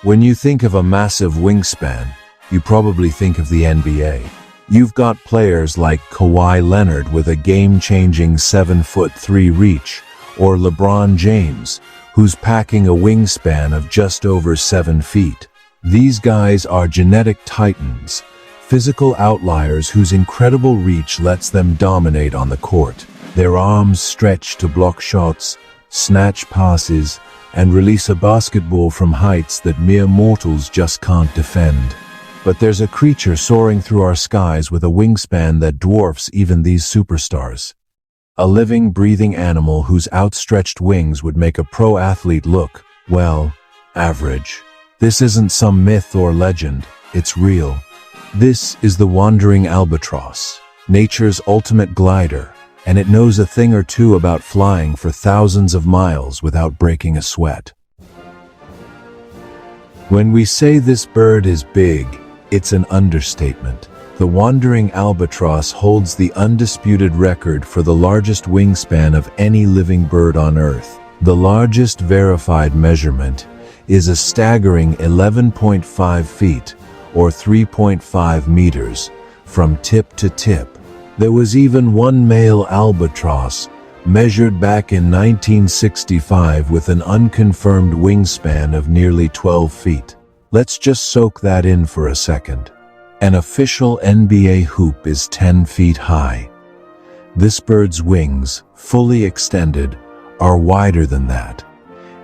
When you think of a massive wingspan, you probably think of the NBA. You've got players like Kawhi Leonard with a game-changing 7'3" reach, or LeBron James, who's packing a wingspan of just over 7 feet. These guys are genetic titans, physical outliers whose incredible reach lets them dominate on the court. Their arms stretch to block shots, snatch passes, and release a basketball from heights that mere mortals just can't defend. But there's a creature soaring through our skies with a wingspan that dwarfs even these superstars. A living, breathing animal whose outstretched wings would make a pro athlete look, well, average. This isn't some myth or legend, it's real. This is the wandering albatross, nature's ultimate glider, and it knows a thing or two about flying for thousands of miles without breaking a sweat. When we say this bird is big, it's an understatement. The wandering albatross holds the undisputed record for the largest wingspan of any living bird on Earth. The largest verified measurement is a staggering 11.5 feet, or 3.5 meters, from tip to tip. There was even one male albatross, measured back in 1965 with an unconfirmed wingspan of nearly 12 feet. Let's just soak that in for a second. An official NBA hoop is 10 feet high. This bird's wings, fully extended, are wider than that.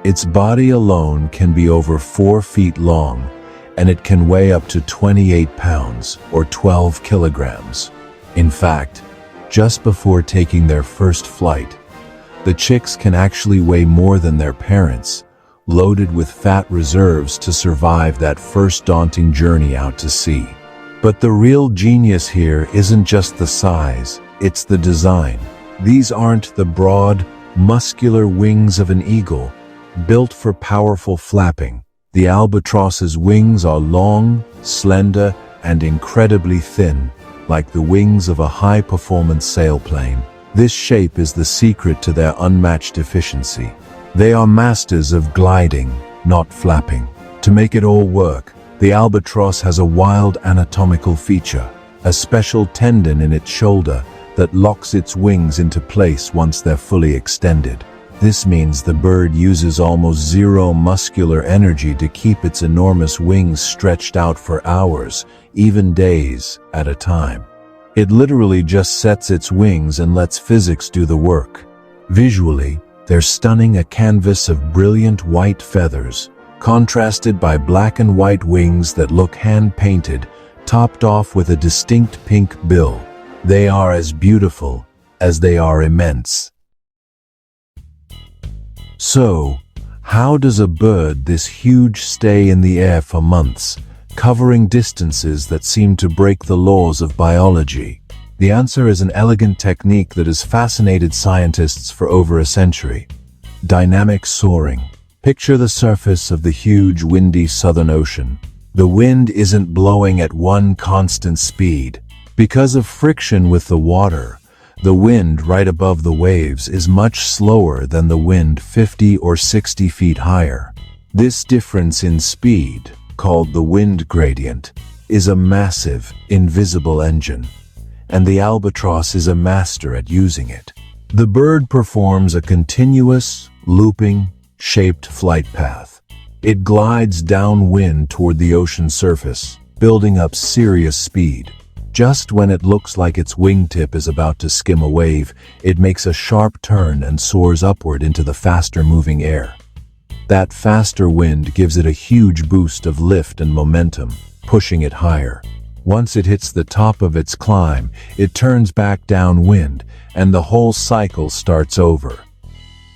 Its body alone can be over 4 feet long, and it can weigh up to 28 pounds, or 12 kilograms. In fact, just before taking their first flight, the chicks can actually weigh more than their parents, loaded with fat reserves to survive that first daunting journey out to sea. But the real genius here isn't just the size, it's the design. These aren't the broad, muscular wings of an eagle, built for powerful flapping. The albatross's wings are long, slender, and incredibly thin, like the wings of a high-performance sailplane. This shape is the secret to their unmatched efficiency. They are masters of gliding, not flapping. To make it all work, the albatross has a wild anatomical feature, a special tendon in its shoulder that locks its wings into place once they're fully extended. This means the bird uses almost zero muscular energy to keep its enormous wings stretched out for hours, even days, at a time. It literally just sets its wings and lets physics do the work. Visually, they're stunning, a canvas of brilliant white feathers, contrasted by black and white wings that look hand-painted, topped off with a distinct pink bill. They are as beautiful as they are immense. So, how does a bird this huge stay in the air for months, covering distances that seem to break the laws of biology? The answer is an elegant technique that has fascinated scientists for over a century. Dynamic soaring. Picture the surface of the huge, windy Southern Ocean. The wind isn't blowing at one constant speed. Because of friction with the water, the wind right above the waves is much slower than the wind 50 or 60 feet higher. This difference in speed, called the wind gradient, is a massive, invisible engine, and the albatross is a master at using it. The bird performs a continuous, looping, shaped flight path. It glides downwind toward the ocean surface, building up serious speed. Just when it looks like its wingtip is about to skim a wave, it makes a sharp turn and soars upward into the faster-moving air. That faster wind gives it a huge boost of lift and momentum, pushing it higher. Once it hits the top of its climb, it turns back downwind, and the whole cycle starts over.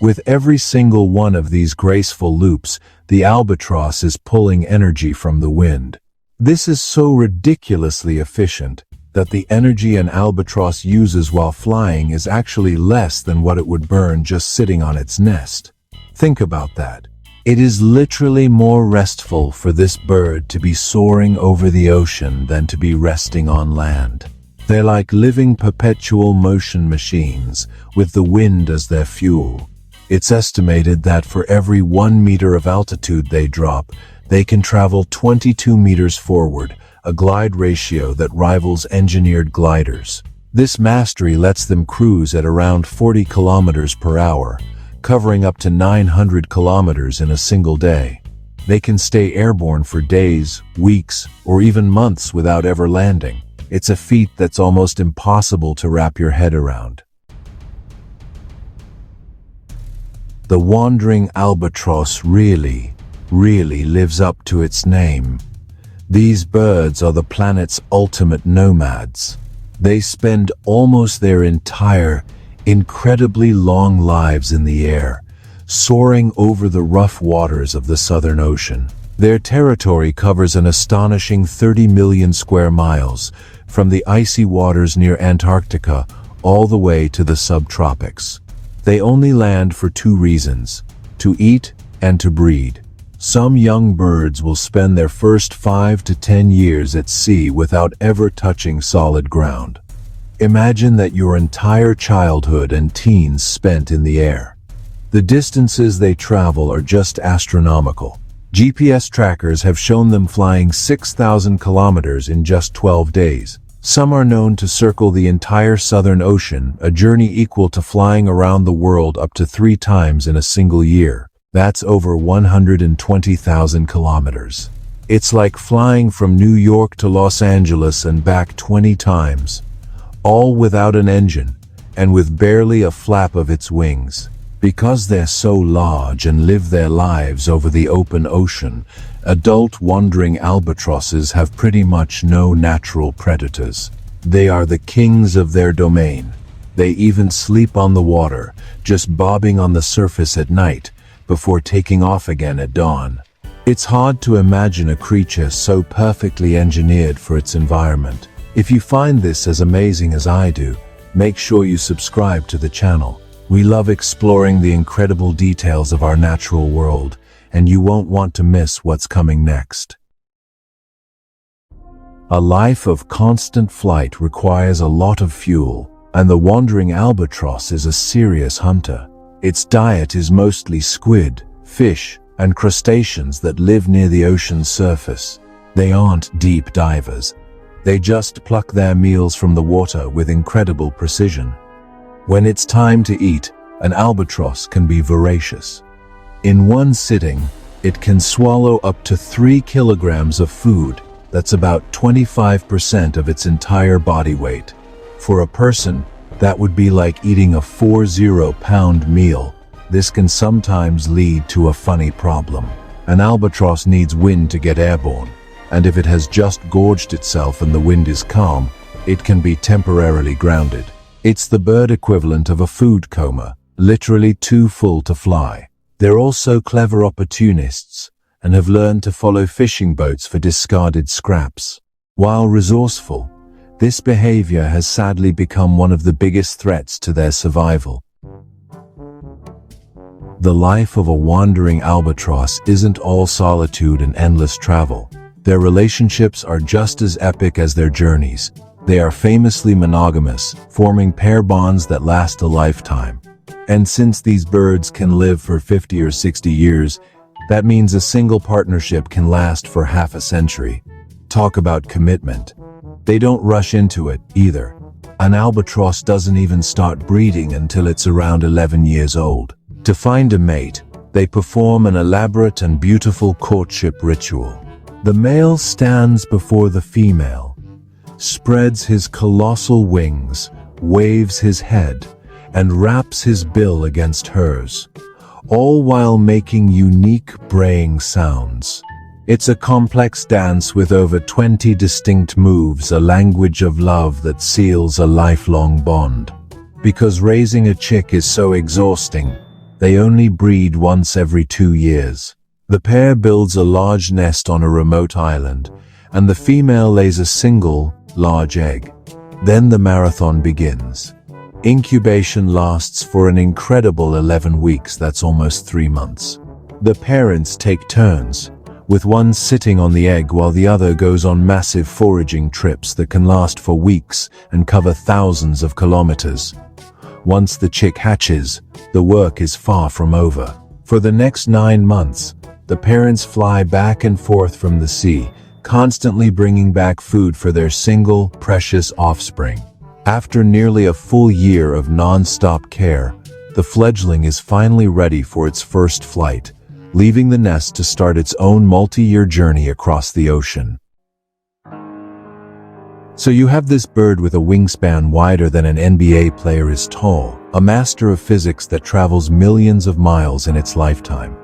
With every single one of these graceful loops, the albatross is pulling energy from the wind. This is so ridiculously efficient that the energy an albatross uses while flying is actually less than what it would burn just sitting on its nest. Think about that. It is literally more restful for this bird to be soaring over the ocean than to be resting on land. They're like living perpetual motion machines, with the wind as their fuel. It's estimated that for every 1 meter of altitude they drop, they can travel 22 meters forward, a glide ratio that rivals engineered gliders. This mastery lets them cruise at around 40 kilometers per hour, covering up to 900 kilometers in a single day. They can stay airborne for days, weeks, or even months without ever landing. It's a feat that's almost impossible to wrap your head around. The wandering albatross really lives up to its name. These birds are the planet's ultimate nomads. They spend almost their entire, incredibly long lives in the air, soaring over the rough waters of the Southern Ocean. Their territory covers an astonishing 30 million square miles, from the icy waters near Antarctica all the way to the subtropics. They only land for two reasons: to eat and to breed. Some young birds will spend their first 5 to 10 years at sea without ever touching solid ground. Imagine that your entire childhood and teens spent in the air. The distances they travel are just astronomical. GPS trackers have shown them flying 6,000 kilometers in just 12 days. Some are known to circle the entire Southern Ocean, a journey equal to flying around the world up to 3 times in a single year. That's over 120,000 kilometers. It's like flying from New York to Los Angeles and back 20 times, all without an engine and with barely a flap of its wings. Because they're so large and live their lives over the open ocean, adult wandering albatrosses have pretty much no natural predators. They are the kings of their domain. They even sleep on the water, just bobbing on the surface at night, before taking off again at dawn. It's hard to imagine a creature so perfectly engineered for its environment. If you find this as amazing as I do, make sure you subscribe to the channel. We love exploring the incredible details of our natural world, and you won't want to miss what's coming next. A life of constant flight requires a lot of fuel, and the wandering albatross is a serious hunter. Its diet is mostly squid, fish, and crustaceans that live near the ocean's surface. They aren't deep divers. They just pluck their meals from the water with incredible precision. When it's time to eat, an albatross can be voracious. In one sitting, it can swallow up to 3 kilograms of food. That's about 25% of its entire body weight. For a person, that would be like eating a 40-pound meal. This can sometimes lead to a funny problem. An albatross needs wind to get airborne, and if it has just gorged itself and the wind is calm, it can be temporarily grounded. It's the bird equivalent of a food coma, literally too full to fly. They're also clever opportunists and have learned to follow fishing boats for discarded scraps. While resourceful, this behavior has sadly become one of the biggest threats to their survival. The life of a wandering albatross isn't all solitude and endless travel. Their relationships are just as epic as their journeys. They are famously monogamous, forming pair bonds that last a lifetime. And since these birds can live for 50 or 60 years, that means a single partnership can last for half a century. Talk about commitment. They don't rush into it, either. An albatross doesn't even start breeding until it's around 11 years old. To find a mate, they perform an elaborate and beautiful courtship ritual. The male stands before the female, spreads his colossal wings, waves his head, and wraps his bill against hers, all while making unique braying sounds. It's a complex dance with over 20 distinct moves, a language of love that seals a lifelong bond. Because raising a chick is so exhausting, they only breed once every 2 years. The pair builds a large nest on a remote island, and the female lays a single, large egg. Then the marathon begins. Incubation lasts for an incredible 11 weeks, that's almost 3 months. The parents take turns, with one sitting on the egg while the other goes on massive foraging trips that can last for weeks and cover thousands of kilometers. once the chick hatches, the work is far from over. For the next 9 months, the parents fly back and forth from the sea, constantly bringing back food for their single, precious offspring. After nearly a full year of non-stop care, the fledgling is finally ready for its first flight, leaving the nest to start its own multi-year journey across the ocean. So you have this bird with a wingspan wider than an NBA player is tall, a master of physics that travels millions of miles in its lifetime.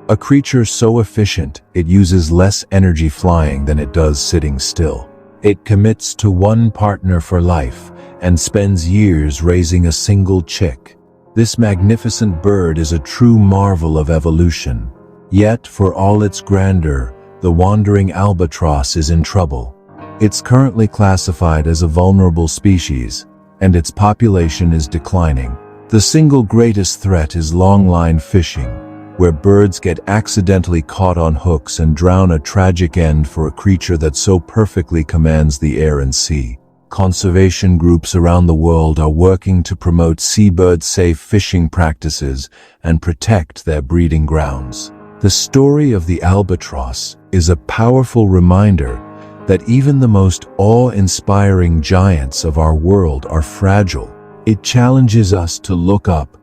A creature so efficient, it uses less energy flying than it does sitting still. It commits to one partner for life and spends years raising a single chick. This magnificent bird is a true marvel of evolution. Yet, for all its grandeur, the wandering albatross is in trouble. It's currently classified as a vulnerable species, and its population is declining. The single greatest threat is longline fishing, where birds get accidentally caught on hooks and drown, a tragic end for a creature that so perfectly commands the air and sea. Conservation groups around the world are working to promote seabird-safe fishing practices and protect their breeding grounds. The story of the albatross is a powerful reminder that even the most awe-inspiring giants of our world are fragile. It challenges us to look up,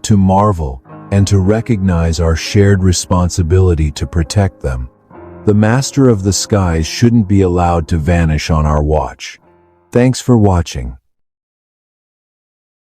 to marvel, and to recognize our shared responsibility to protect them. The master of the skies shouldn't be allowed to vanish on our watch. Thanks for watching.